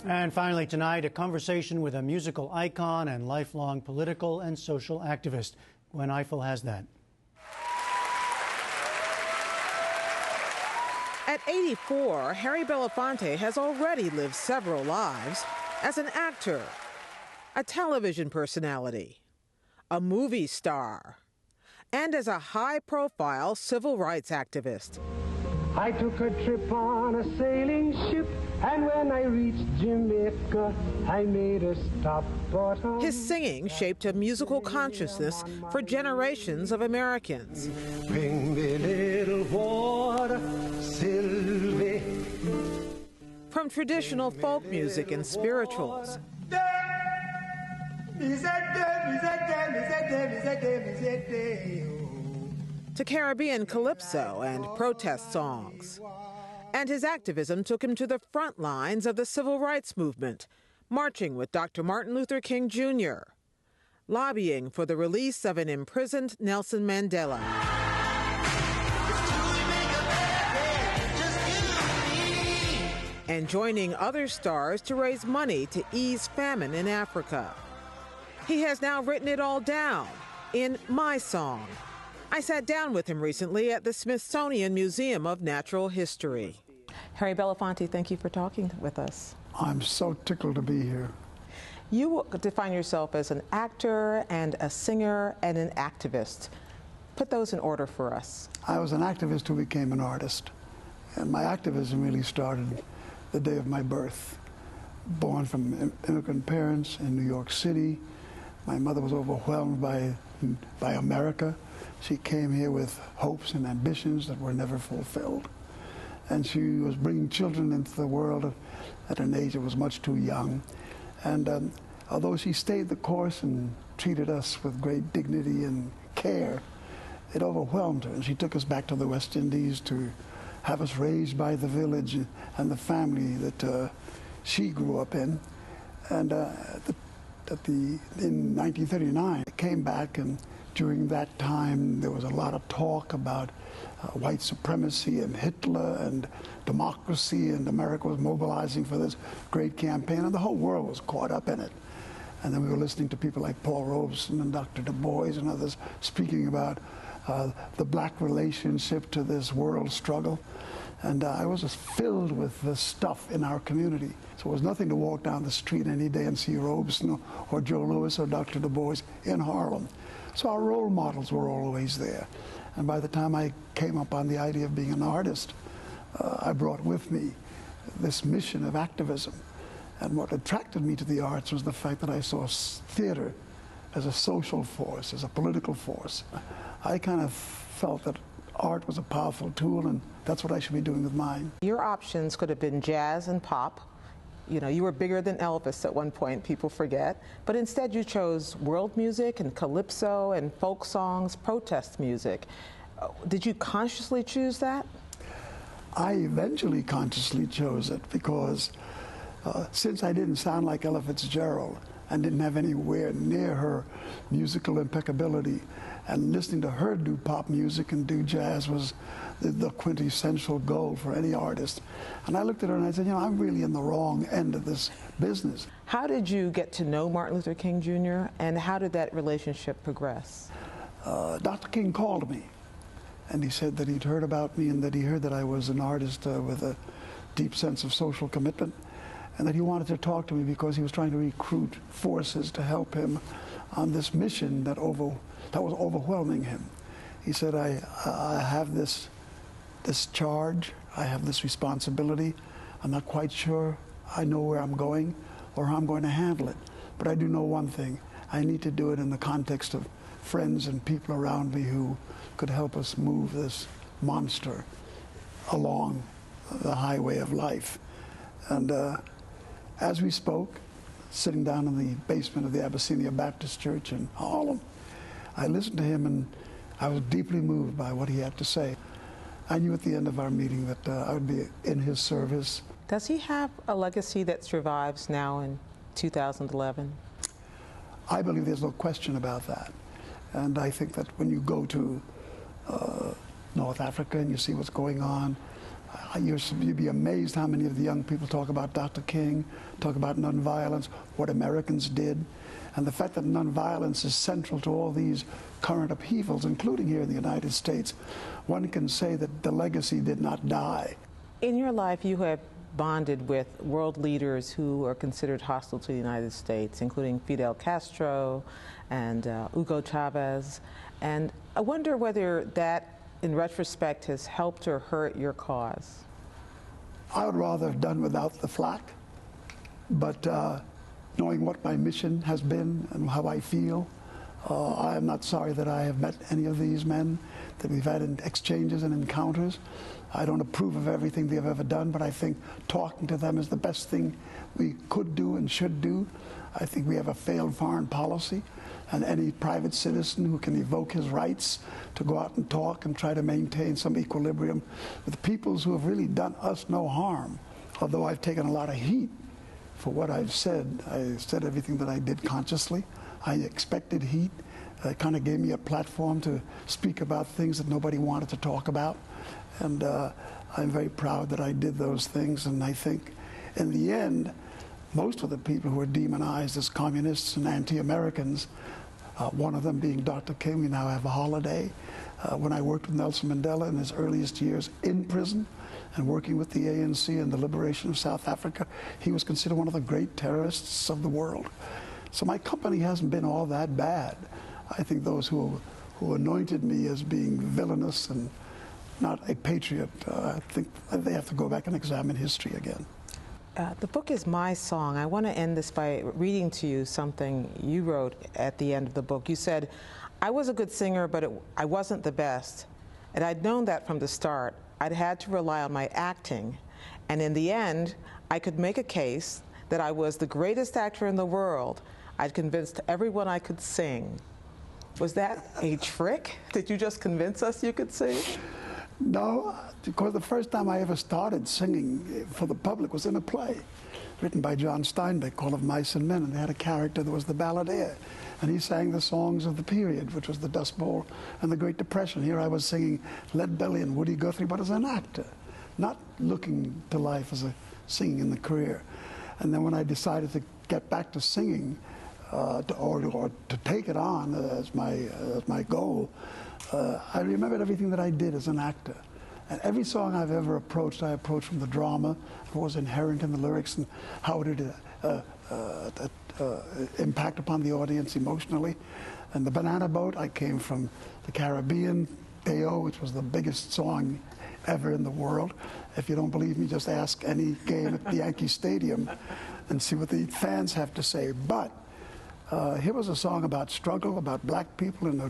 And finally tonight, a conversation with a musical icon and lifelong political and social activist. Gwen Ifill has that. At 84, Harry Belafonte has already lived several lives as an actor, a television personality, a movie star, and as a high-profile civil rights activist. I took a trip on a sailing ship, and when I reached Jamaica, I made a stop. His singing shaped a musical consciousness for generations of Americans. Bring me little water, Sylvie. From traditional folk music and spirituals to Caribbean calypso and protest songs. And his activism took him to the front lines of the civil rights movement, marching with Dr. Martin Luther King Jr., lobbying for the release of an imprisoned Nelson Mandela, and joining other stars to raise money to ease famine in Africa. He has now written it all down in My Song. I sat down with him recently at the Smithsonian Museum of Natural History. Harry Belafonte, thank you for talking with us. I'm so tickled to be here. You define yourself as an actor and a singer and an activist. Put those in order for us. I was an activist who became an artist. And my activism really started the day of my birth. Born from immigrant parents in New York City. My mother was overwhelmed by America. She came here with hopes and ambitions that were never fulfilled. And she was bringing children into the world at an age that was much too young. And although she stayed the course and treated us with great dignity and care, it overwhelmed her. And she took us back to the West Indies to have us raised by the village and the family that she grew up in. And in 1939, I came back, and during that time, there was a lot of talk about white supremacy and Hitler and democracy, and America was mobilizing for this great campaign, and the whole world was caught up in it. And then we were listening to people like Paul Robeson and Dr. Du Bois and others speaking about the black relationship to this world struggle. And I was just filled with the stuff in our community. So it was nothing to walk down the street any day and see Robeson or Joe Louis or Dr. Du Bois in Harlem. So our role models were always there. And by the time I came up on the idea of being an artist, I brought with me this mission of activism. And what attracted me to the arts was the fact that I saw theater as a social force, as a political force. I kind of felt that art was a powerful tool, and that's what I should be doing with mine. Your options could have been jazz and pop. You know, you were bigger than Elvis at one point, people forget. But instead you chose world music and calypso and folk songs, protest music. Did you consciously choose that? I eventually consciously chose it because since I didn't sound like Ella Fitzgerald and didn't have anywhere near her musical impeccability, and listening to her do pop music and do jazz was the quintessential goal for any artist. And I looked at her and I said, you know, I'm really in the wrong end of this business. How did you get to know Martin Luther King Jr., and how did that relationship progress? Dr. King called me, and he said that he'd heard about me and that he heard that I was an artist with a deep sense of social commitment, and that he wanted to talk to me because he was trying to recruit forces to help him on this mission that was overwhelming him. He said, I have this charge, I have this responsibility. I'm not quite sure I know where I'm going or how I'm going to handle it. But I do know one thing. I need to do it in the context of friends and people around me who could help us move this monster along the highway of life. And as we spoke, sitting down in the basement of the Abyssinia Baptist Church in Harlem, I listened to him and I was deeply moved by what he had to say. I knew at the end of our meeting that I would be in his service. Does he have a legacy that survives now in 2011? I believe there's no question about that. And I think that when you go to North Africa and you see what's going on, You'd be amazed how many of the young people talk about Dr. King, talk about nonviolence, what Americans did. And the fact that nonviolence is central to all these current upheavals, including here in the United States, one can say that the legacy did not die. In your life, you have bonded with world leaders who are considered hostile to the United States, including Fidel Castro and Hugo Chavez. And I wonder whether that, in retrospect, has helped or hurt your cause. I would rather have done without the flack, but knowing what my mission has been and how I feel, I am not sorry that I have met any of these men, that we've had exchanges and encounters. I don't approve of everything they've ever done, but I think talking to them is the best thing we could do and should do. I think we have a failed foreign policy, and any private citizen who can evoke his rights to go out and talk and try to maintain some equilibrium with peoples who have really done us no harm. Although I've taken a lot of heat for what I've said. I said everything that I did consciously. I expected heat. It kind of gave me a platform to speak about things that nobody wanted to talk about. And I'm very proud that I did those things. And I think in the end, most of the people who are demonized as communists and anti-Americans, one of them being Dr. King, we now have a holiday. When I worked with Nelson Mandela in his earliest years in prison and working with the ANC and the liberation of South Africa, he was considered one of the great terrorists of the world. So my company hasn't been all that bad. I think those who anointed me as being villainous and not a patriot, I think they have to go back and examine history again. The book is my song. I want to end this by reading to you something you wrote at the end of the book. You said, "I was a good singer, but I wasn't the best. And I'd known that from the start. I'd had to rely on my acting. And in the end, I could make a case that I was the greatest actor in the world. I'd convinced everyone I could sing." Was that a trick? Did you just convince us you could sing? No, because the first time I ever started singing for the public was in a play written by John Steinbeck called Of Mice and Men, and they had a character that was the balladeer, and he sang the songs of the period, which was the Dust Bowl and the Great Depression. Here I was singing Lead Belly and Woody Guthrie, but as an actor, not looking to life as a singing in the career. And then when I decided to get back to singing, or to take it on as my goal, I remembered everything that I did as an actor. And every song I've ever approached, I approached from the drama, what was inherent in the lyrics, and how did it impact upon the audience emotionally. And the Banana Boat, I came from the Caribbean, Deo, which was the biggest song ever in the world. If you don't believe me, just ask any game at the Yankee Stadium and see what the fans have to say. But here was a song about struggle, about black people in a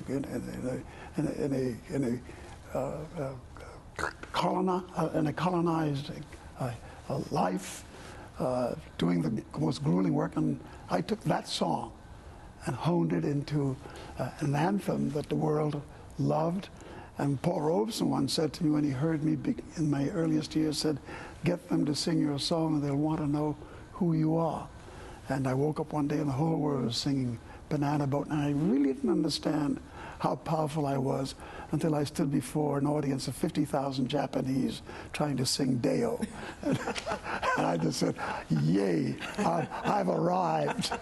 colonized life, doing the most grueling work. And I took that song and honed it into an anthem that the world loved. And Paul Robeson once said to me when he heard me in my earliest years, said, "Get them to sing your song and they'll want to know who you are." And I woke up one day and the whole world was singing Banana Boat, and I really didn't understand how powerful I was until I stood before an audience of 50,000 Japanese trying to sing Deo. And I just said, yay, I've arrived.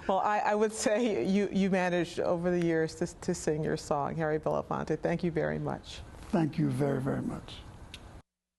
Well, I would say you managed over the years to sing your song, Harry Belafonte. Thank you very much. Thank you very, very much.